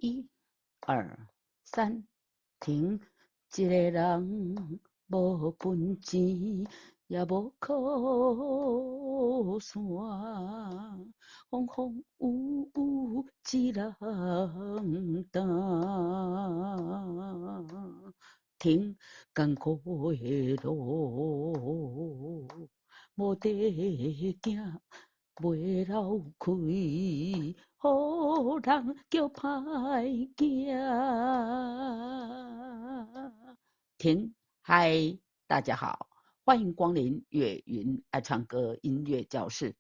一、二、三，停。一个人无本钱，也无靠山，风风雨雨一人担。停，艰苦的路，无地行。袂流开，互人叫歹行。停，嗨，大家好，欢迎光临岳云爱唱歌音乐教室。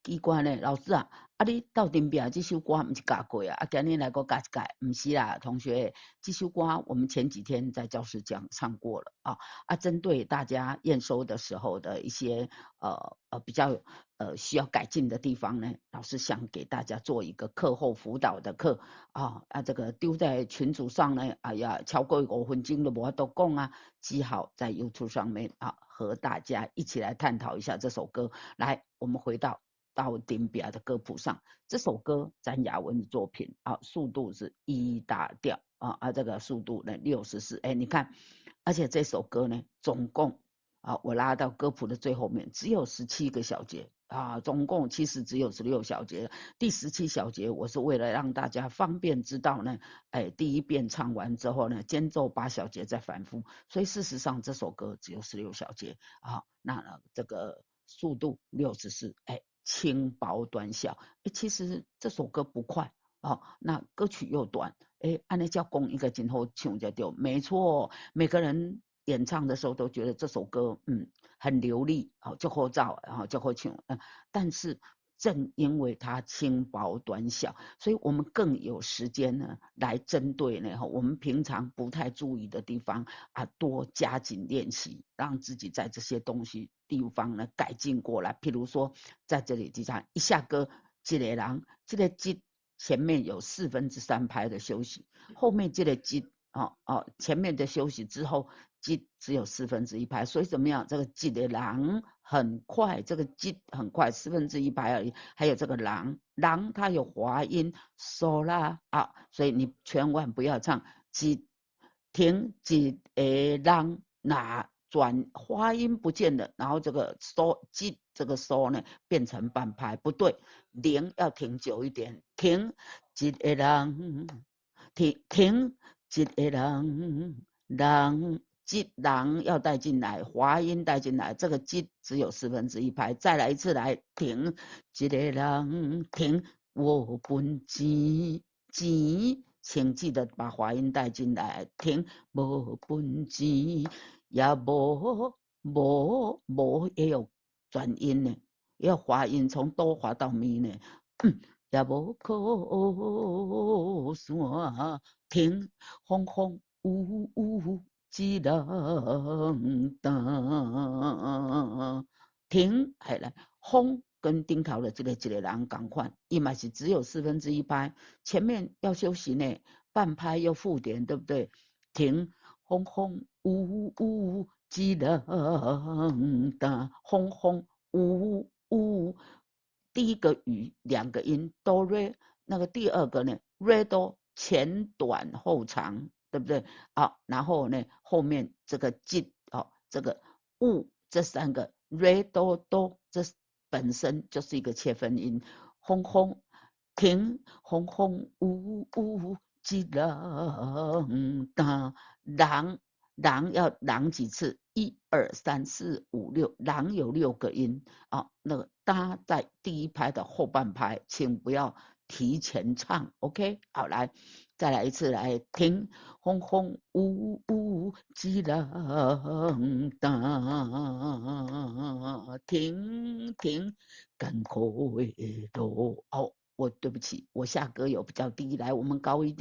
奇怪呢，老师啊，你到顶边这首歌不是教过啊？今日来个教一教，不是啦，同学，这首歌我们前几天在教室唱过了啊。针对大家验收的时候的一些比较需要改进的地方呢，老师想给大家做一个课后辅导的课这个丢在群组上呢，哎呀，超过5分钟都无法度讲啊，只好在 YouTube 上面和大家一起来探讨一下这首歌。来，我们回到顶边的歌谱上，这首歌詹雅文的作品速度是E大调这个速度呢64，你看，而且这首歌呢总共我拉到歌谱的最后面只有17个小节总共其实只有16小节，第17小节我是为了让大家方便知道呢，第一遍唱完之后呢，间奏8小节再反复，所以事实上这首歌只有16小节那这个速度64，轻薄短小，其实这首歌不快那歌曲又短，按那叫讲一个今后唱就对，没错，每个人演唱的时候都觉得这首歌很流利就好照就好唱但是正因为它轻薄短小，所以我们更有时间呢来针对呢我们平常不太注意的地方多加紧练习，让自己在这些地方呢改进过来。譬如说在这里就讲一下歌，一个人这个节前面有3/4拍的休息，后面这个节前面的休息之后节只有1/4拍，所以怎么样？这个节的人很快，这个节很快1/4拍而已。还有这个人它有滑音嗦啦所以你千万不要唱节停一个人那转花音不见了，然后这个嗦节这个嗦呢变成半拍，不对，零要停久一点，停一个人，停一个人，节人要带进来，滑音带进来，这个节只有1/4拍，再来一次来停一个人，停我本钱。请记得把滑音带进来，停无本钱，也无也有转音呢，也有滑音，从哆滑到咪呢，也无靠山，停风风雨雨一人担，停，来，风跟顶头的这个一个人同款，伊嘛是只有1/4拍，前面要休息呢，半拍又附点，对不对？停，风风雨雨一人担，风风雨雨，第一个雨2个音哆瑞，那个第二个呢瑞哆前短后长，对不对？然后呢后面这个节这个雾这3个瑞哆哆，这本身就是一个切分音，轰轰停，轰轰呜呜一人担，人要人几次？1、2、3、4、5、6，人有6个音那个搭在第一拍的后半拍，请不要提前唱 ，OK？ 好，来，再来一次，来停，风风雨雨一人担，停，艰苦的路我对不起，我下歌有比较低，来，我们高音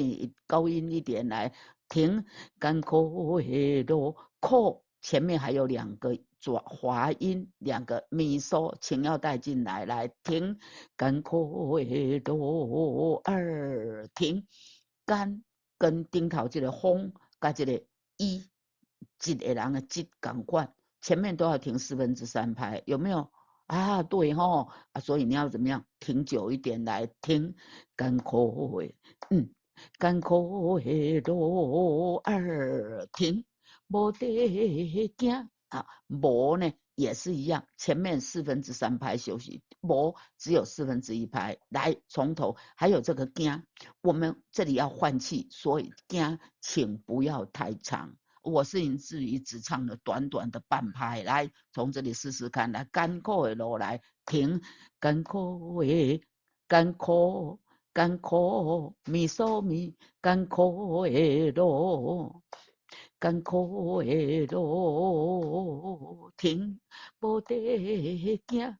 一点，来，停，艰苦的路，扣前面还有2个滑音，2个咪嗦，请要带进来，来停，艰苦的路2停，干跟顶头这个风跟这个一个人的节同款，前面都要停3/4拍，有没有？对所以你要怎么样？停久一点来听，艰苦的甘苦的路儿停，无得惊啊，无呢也是一样，前面3/4拍休息，无只有1/4拍，来从头，还有这个惊，我们这里要换气，所以惊请不要太长。我是以至于只唱了短短的半拍，来从这里试试看，来甘苦的路来停，甘苦的甘苦。甘苦咪嗦咪，甘苦的路，甘苦的路停，无得惊。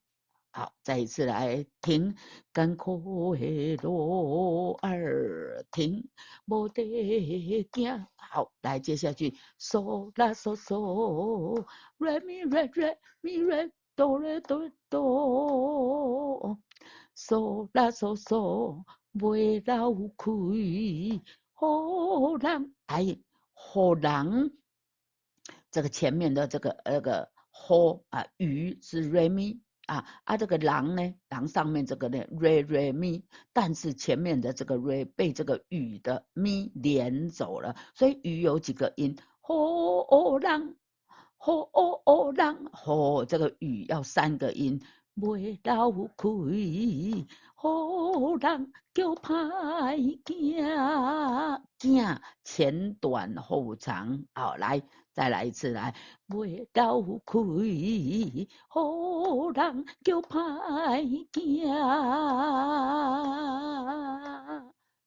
好，再一次来停，甘苦的路儿停，无得惊。好，来接下去，嗦啦嗦嗦，re mi re re mi re do re do do。嗦啦嗦嗦，袂流开，好人哎，好人，这个前面的这个好啊，鱼是 re mi 啊，这个狼呢，狼上面这个呢 re re mi， 但是前面的这个 re 被这个雨的 mi 连走了，所以雨有几个音，好人。好人，好，这个雨要3个音，袂流开，好人叫歹行，行前短后长，好，来再来一次，来，袂流开，好人叫歹行。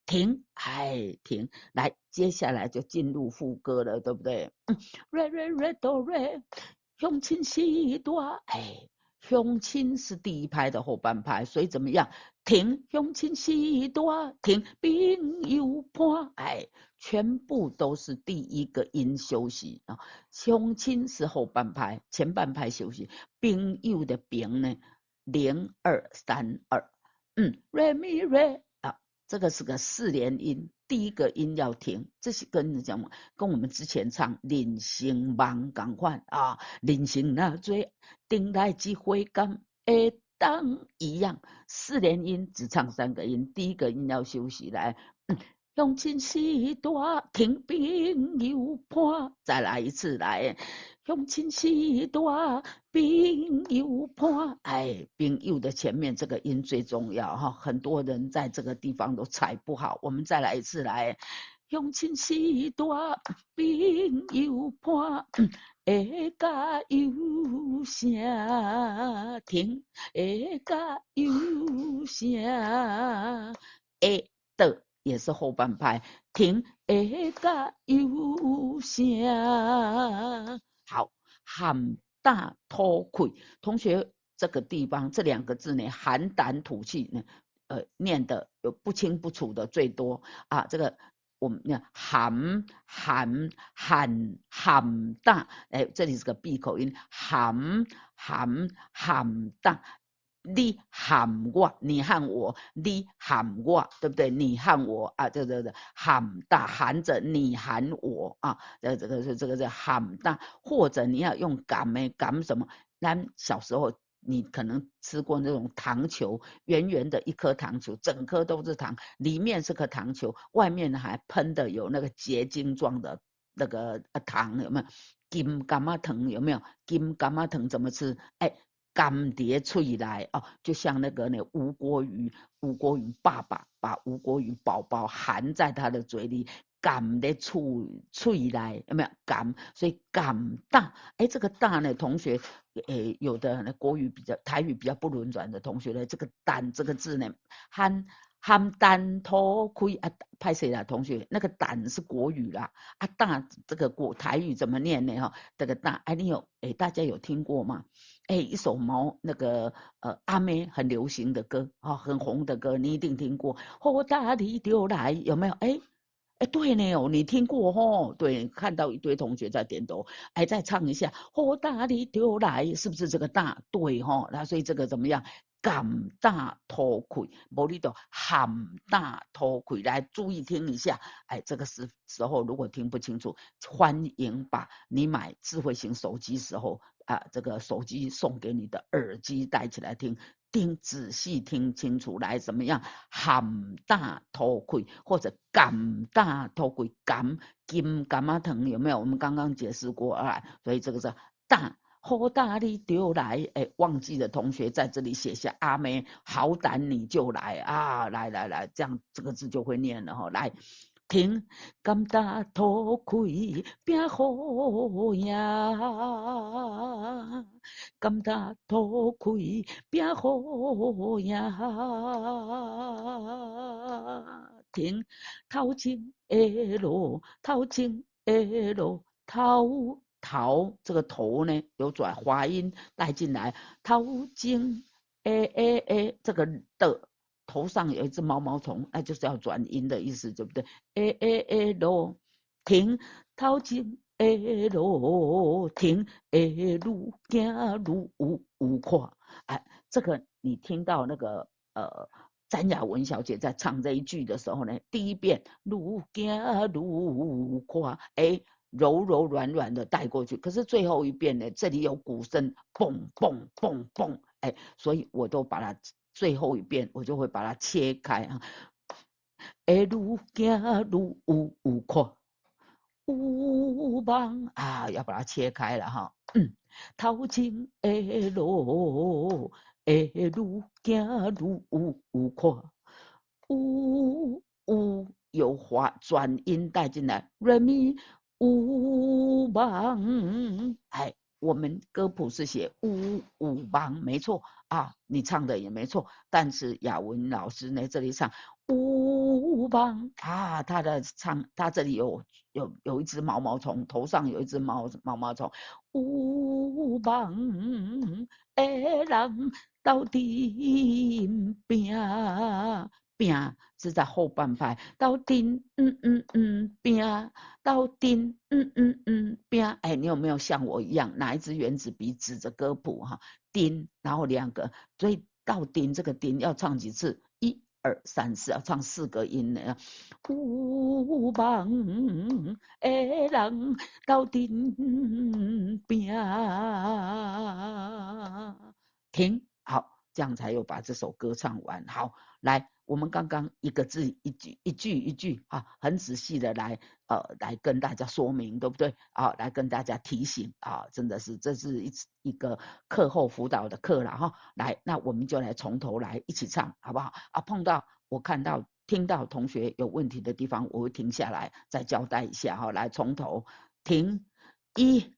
停，哎，停，来，接下来就进入副歌了，对不对？re re re do re， 乡亲是大，哎，乡亲是第一拍的后半拍，所以怎么样？停，乡亲是大，停，朋友伴，哎，全部都是第一个音休息啊。乡亲是后半拍，前半拍休息，朋友的朋呢，0232，re mi re。这个是个4连音，第一个音要停，这是跟我们之前唱人生梦同款啊，人生那最顶来几回甘会当一样，4连音只唱3个音，第一个音要休息来。乡亲是大，听朋友伴，再来一次来。乡亲是大，朋友伴，哎，朋友的前面这个音最重要哈，很多人在这个地方都踩不好。我们再来一次来，乡亲是大，朋友伴，会甲有声停，会甲有声，会的。也是后半拍，停，会甲有声。好，含大吐气，同学这个地方这2个字呢，含胆吐气呢，念的有不清不楚的最多啊。这个我们含大，哎，这里是个闭口音，含大。你喊我，你和我，你喊我，对不对？你和我啊，这喊大含着你喊我啊，这个喊大，或者你要用感什么？咱小时候你可能吃过那种糖球，圆圆的一颗糖球，整颗都是糖，里面是颗糖球，外面还喷的有那个结晶状的那个糖，有没有？金柑仔糖有没有？金柑仔糖怎么吃？哎。甘蝶脆来哦，就像那个吴国语爸爸把吴国语宝宝含在他的嘴里，甘的脆来有没有甘？所以甘大，哎，这个大呢，同学，有的国语台语比较不轮转的同学呢，这个胆这个字呢，含胆脱亏啊，拍谁啦？同学，那个胆是国语啦，啊大这个台语怎么念呢？哈，这个大，哎，大家有听过吗？哎，一首那个阿妹很流行的歌啊，很红的歌，你一定听过。好大力丢来，有没有？哎，对呢哦，你听过吼？对，看到一堆同学在点头，哎，再唱一下。好大力丢来，是不是这个大？对吼，那所以这个怎么样？甘大吐开，无你就含大吐开。来，注意听一下，哎，这个时候如果听不清楚，欢迎把你买智慧型手机时候这个手机送给你的耳机戴起来听。仔细听清楚，来怎么样？含大吐开，或者甘大吐开，金甘啊藤有没有？我们刚刚解释过啊，所以这个是大。好大力就来，哎，忘记的同学在这里写下阿妹，好胆你就来啊，来，这样这个字就会念了哈，来。听，甘大吐开拼好呀，甘大吐开拼好呀。听，头前的路，头前的路，头这个头呢有转滑音带进来，头前这个的。头上有一只毛毛虫，那就是要转音的意思，对不对？路停，头前路停，路行路有看。哎，这个你听到那个詹雅文小姐在唱这一句的时候呢，第一遍路行路看，哎，柔柔软软的带过去，可是最后一遍呢，这里有鼓声，嘣嘣嘣嘣，哎，所以我都把它。最后一遍我就会把它切开啊，路行路有看，有梦啊，要把它切开了哈。头前的路，路行路有看，有转音带进来，人咪有梦，哎。我们歌谱是写五帮，没错啊，你唱的也没错，但是雅文老师呢这里唱五帮啊，他这里有一只毛毛虫，头上有一只毛毛虫，五帮的人到底拼。拼是在后半拍，到顶拼，到顶拼。哎，你有没有像我一样拿一支圆珠笔指着歌谱哈？顶，然后两个，所以到顶这个顶要唱几次？1、2、3、4，要唱4个音呢。有梦的人到顶拼，停，好。这样才有把这首歌唱完。好，来，我们刚刚一个字一句啊，很仔细的来跟大家说明，对不对啊？来跟大家提醒啊，真的是这是一个课后辅导的课了哈。来，那我们就来从头来一起唱，好不好啊？碰到我听到同学有问题的地方，我会停下来再交代一下哈。来，从头停，1、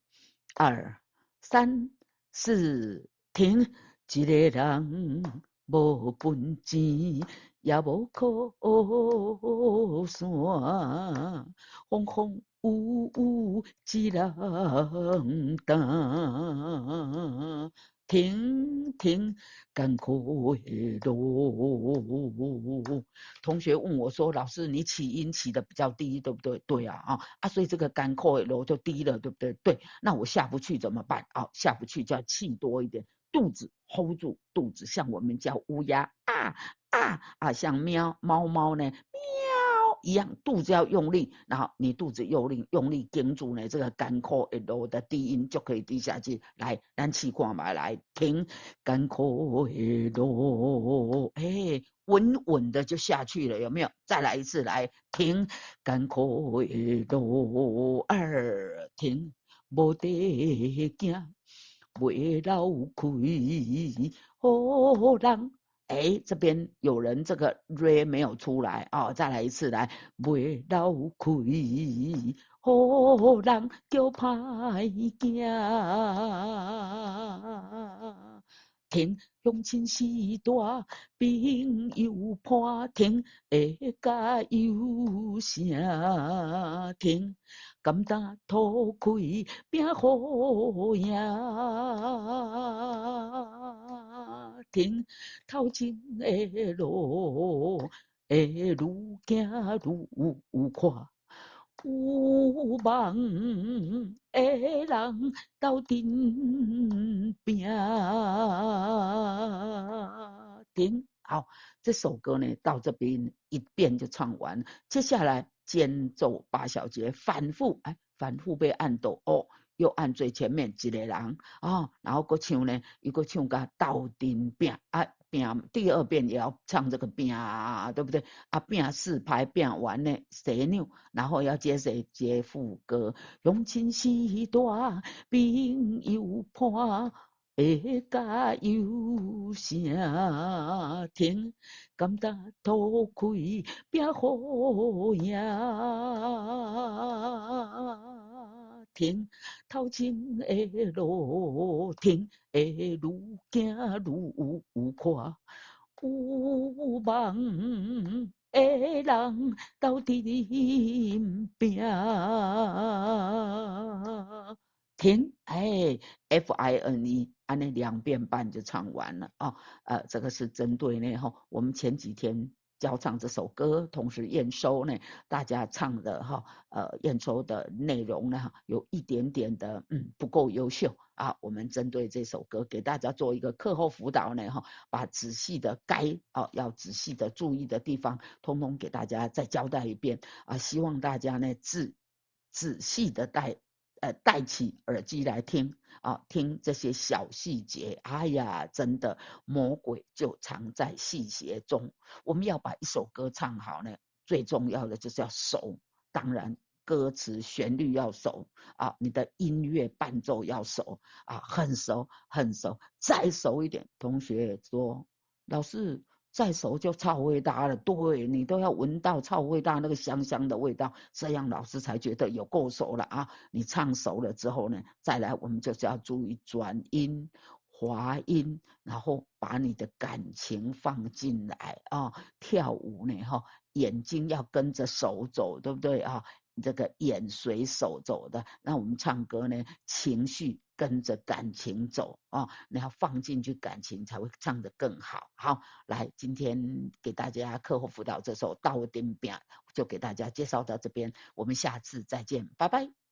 2、3、4，停。一个人无本钱，也无靠山，风风雨雨一人担。停，艰苦的路。同学问我说：“老师，你起音起的比较低，对不对？”对啊，所以这个艰苦的路就低了，对不对？对，那我下不去怎么办？下不去就要气多一点。肚子 hold 住，肚子像我们叫乌鸦像猫呢喵一样，肚子要用力，然后你肚子用力顶住呢，这个干口一路的低音就可以低下去。来，咱试看嘛，来停，干口一路，稳稳的就下去了，有没有？再来一次，来停，干口一路，2停，无得惊。袂老开，好人。这边有人这个 re 没有出来再来一次来，袂老开，好人叫歹行。停，乡亲是大朋友伴停，会加油声停。甘担吐开拼好呀，停头前的路，会愈行愈有看。有梦的人斗阵拼，停。好，这首歌呢到这边一遍就唱完，接下来间奏8小节，反复被按到哦。又按最前面一个人然后个唱呢，又个唱个斗阵拼第二遍也要唱这个拼对不对？拼4拍拼完呢，谁扭，然后要接谁接副歌，用尽时代朋友伴。会加油声停，甘达偷开壁好赢停，头前的路停，会愈行愈宽，有梦的人斗阵拼。停，FINE，按那2遍半就唱完了这个是针对呢我们前几天教唱这首歌，同时验收呢大家唱的验收的内容呢有一点点的不够优秀我们针对这首歌给大家做一个课后辅导呢把仔细的要仔细的注意的地方，通通给大家再交代一遍希望大家呢仔细的戴起耳机来听听这些小细节。哎呀，真的魔鬼就藏在细节中。我们要把一首歌唱好呢，最重要的就是要熟。当然，歌词旋律要熟你的音乐伴奏要熟很熟很熟，再熟一点。同学说，老师。再熟就超味大了，对，你都要闻到超味大那个香香的味道，这样老师才觉得有够熟了你唱熟了之后呢，再来我们就是要注意转音、滑音，然后把你的感情放进来跳舞呢眼睛要跟着手走，对不对这个眼随手走的，那我们唱歌呢，情绪跟着感情走你要放进去感情才会唱得更好。好，来，今天给大家课后辅导这首《斗阵拼》就给大家介绍到这边，我们下次再见，拜拜。